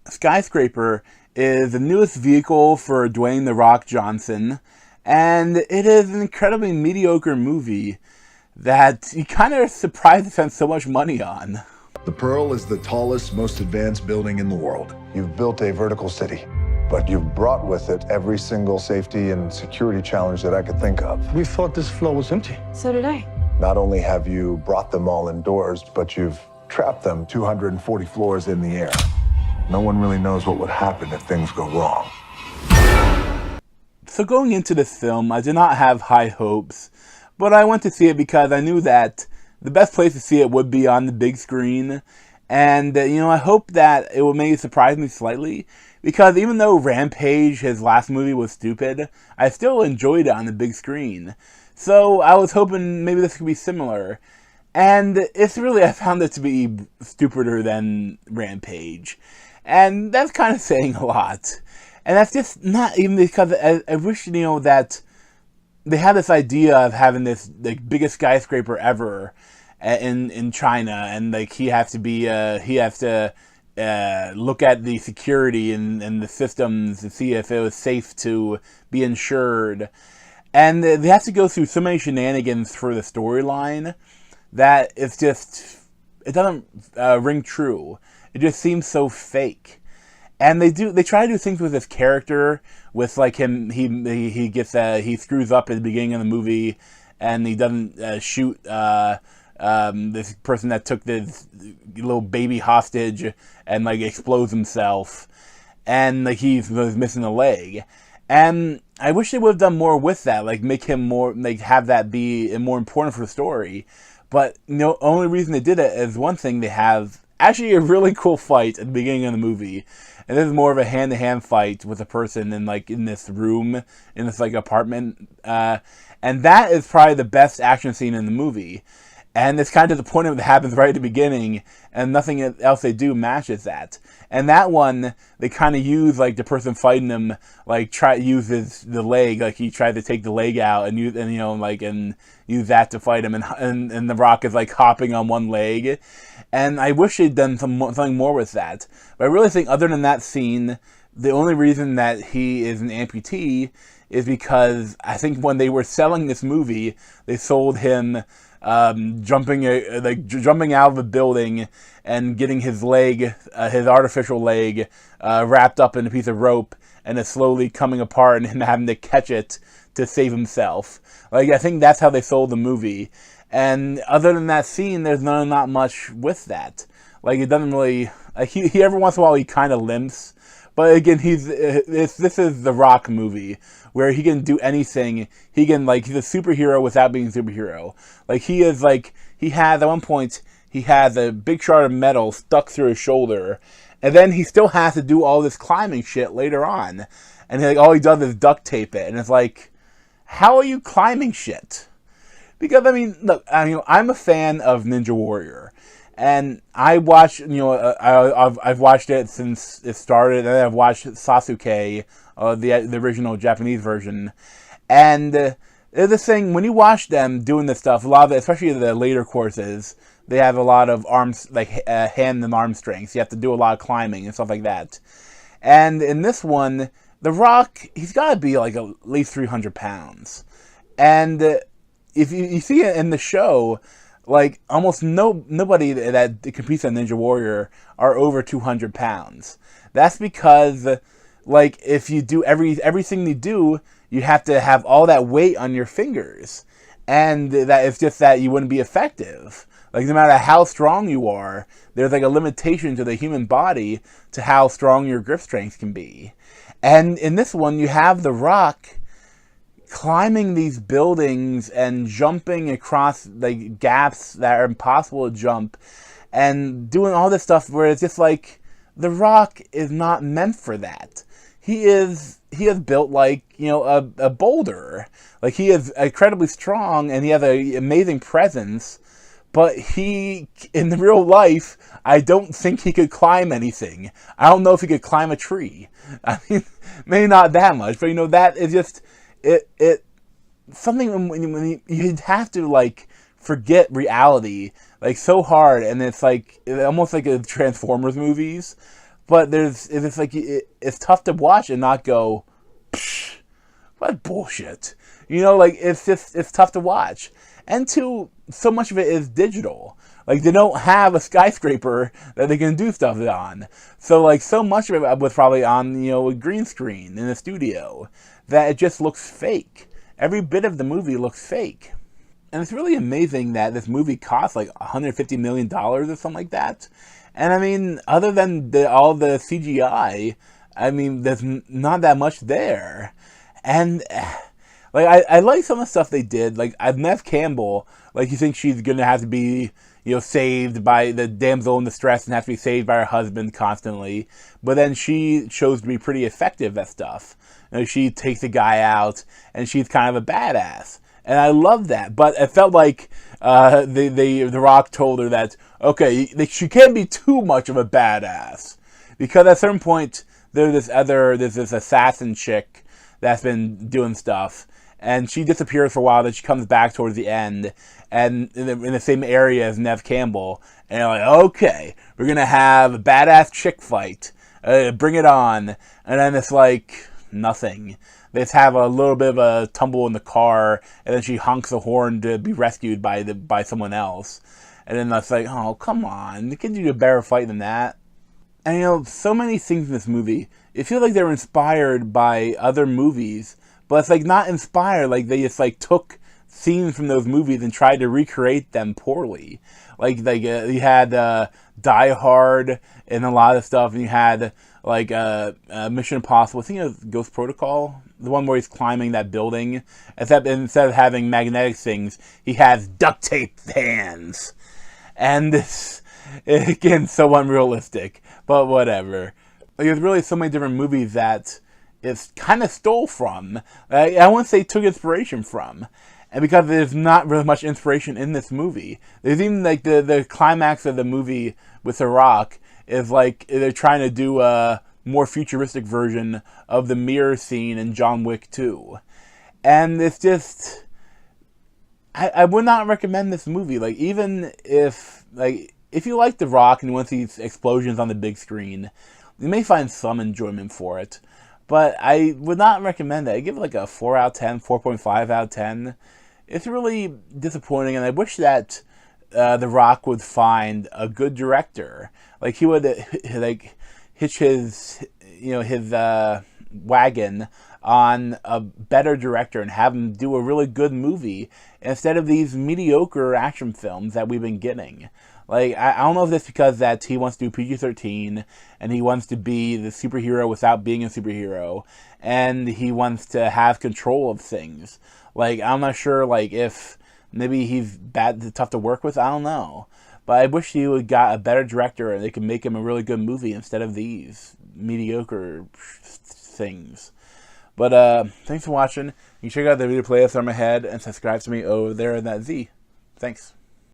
Skyscraper is the newest vehicle for Dwayne The Rock Johnson, and it is an incredibly mediocre movie that you kind of surprised to spend so much money on. The Pearl is the tallest, most advanced building in the world. You've built a vertical city, but you've brought with it every single safety and security challenge that I could think of. We thought this floor was empty. So did I. Not only have you brought them all indoors, but you've trapped them 240 floors in the air. No one really knows what would happen if things go wrong. So going into this film, I did not have high hopes, but I went to see it because I knew that the best place to see it would be on the big screen. And, I hope that it would maybe surprise me slightly, because even though Rampage, his last movie, was stupid, I still enjoyed it on the big screen. So I was hoping maybe this could be similar. And I found it to be stupider than Rampage. And that's kind of saying a lot. And that's just not even because I wish, that they had this idea of having this biggest skyscraper ever in China, and he has to look at the security and the systems to see if it was safe to be insured. And they have to go through so many shenanigans for the storyline that it doesn't ring true. It just seems so fake. And they try to do things with his character, with him. He screws up at the beginning of the movie, and he doesn't shoot this person that took this little baby hostage, and explodes himself, and he was missing a leg. And I wish they would have done more with that, make him more, have that be more important for the story. But only reason they did it is one thing: they have actually a really cool fight at the beginning of the movie. And this is more of a hand-to-hand fight with a person in this room, in this apartment. And that is probably the best action scene in the movie. And it's kind of the point of it happens right at the beginning, and nothing else they do matches that. And that one, they kind of use, the person fighting him, uses the leg, he tried to take the leg out and use use that to fight him, and The Rock is hopping on one leg. And I wish they'd done something more with that. But I really think, other than that scene, the only reason that he is an amputee is because I think when they were selling this movie, they sold him jumping out of a building and getting his leg, his artificial leg, wrapped up in a piece of rope, and it's slowly coming apart, and him having to catch it to save himself. I think that's how they sold the movie. And other than that scene, there's not much with that. It doesn't really, he every once in a while he kind of limps. But again, this is the Rock movie, where he can do anything. He can, he's a superhero without being a superhero. He has, at one point, he has a big shard of metal stuck through his shoulder, and then he still has to do all this climbing shit later on. And all he does is duct tape it, and it's how are you climbing shit? Because, look, I'm a fan of Ninja Warrior. And I watched, I've watched it since it started, and I've watched Sasuke, the original Japanese version. And there's this thing, when you watch them doing this stuff, a lot of it, especially the later courses, they have a lot of arms, hand and arm strength. You have to do a lot of climbing and stuff like that. And in this one, The Rock, he's got to be at least 300 pounds. And if you see it in the show, almost nobody that competes on Ninja Warrior are over 200 pounds. That's because, if you do everything you do, you have to have all that weight on your fingers. And that it's just that you wouldn't be effective. No matter how strong you are, there's a limitation to the human body to how strong your grip strength can be. And in this one, you have The Rock climbing these buildings and jumping across gaps that are impossible to jump, and doing all this stuff where it's just The Rock is not meant for that. He is built a boulder. He is incredibly strong, and he has an amazing presence, but in the real life, I don't think he could climb anything. I don't know if he could climb a tree. Maybe not that much, but that is just it something when you'd have to forget reality so hard, and it's almost like a Transformers movies. but it's like it's tough to watch and not go, psh, what bullshit. Like it's tough to watch. And two, so much of it is digital. Like they don't have a skyscraper that they can do stuff on. So like so much of it was probably on a green screen in a studio that it just looks fake. Every bit of the movie looks fake. And it's really amazing that this movie cost like $150 million or something like that. And I mean, other than all the CGI, I mean, there's not that much there. And like I like some of the stuff they did. Like Neve Campbell, like you think she's gonna have to be saved by the damsel in distress and have to be saved by her husband constantly. But then she shows to be pretty effective at stuff. She takes the guy out, and she's kind of a badass. And I love that. But it felt like The Rock told her that, okay, she can't be too much of a badass. Because at a certain point, there's this assassin chick that's been doing stuff. And she disappears for a while, then she comes back towards the end, and in the same area as Neve Campbell. And you're like, okay, we're going to have a badass chick fight. Bring it on. And then it's like, nothing. They just have a little bit of a tumble in the car, and then she honks the horn to be rescued by someone else. And then it's like, oh, come on. You can do a better fight than that. And so many things in this movie, it feels like they were inspired by other movies, but it's like not inspired, like they just like took scenes from those movies and tried to recreate them poorly. Like you had Die Hard and a lot of stuff, and you had like Mission Impossible. I think it was Ghost Protocol, the one where he's climbing that building. Except instead of having magnetic things, he has duct tape hands, and this again so unrealistic. But whatever. Like there's really so many different movies that it's kind of stole from. I wouldn't say took inspiration from. And because there's not really much inspiration in this movie. There's even like the climax of the movie with The Rock is like they're trying to do a more futuristic version of the mirror scene in John Wick 2. And it's just, I would not recommend this movie. Like even if you like The Rock and you want to see explosions on the big screen, you may find some enjoyment for it. But I would not recommend it. I give it like a 4 out of 10, 4.5 out of 10. It's really disappointing, and I wish that The Rock would find a good director. Like he would like hitch his wagon on a better director and have him do a really good movie instead of these mediocre action films that we've been getting. Like, I don't know if that's because that he wants to do PG-13, and he wants to be the superhero without being a superhero, and he wants to have control of things. Like, I'm not sure, like, if maybe he's tough to work with, I don't know. But I wish he would got a better director, and they could make him a really good movie instead of these mediocre things. But, thanks for watching. You can check out the video playlist on my head, and subscribe to me over there in that Z. Thanks.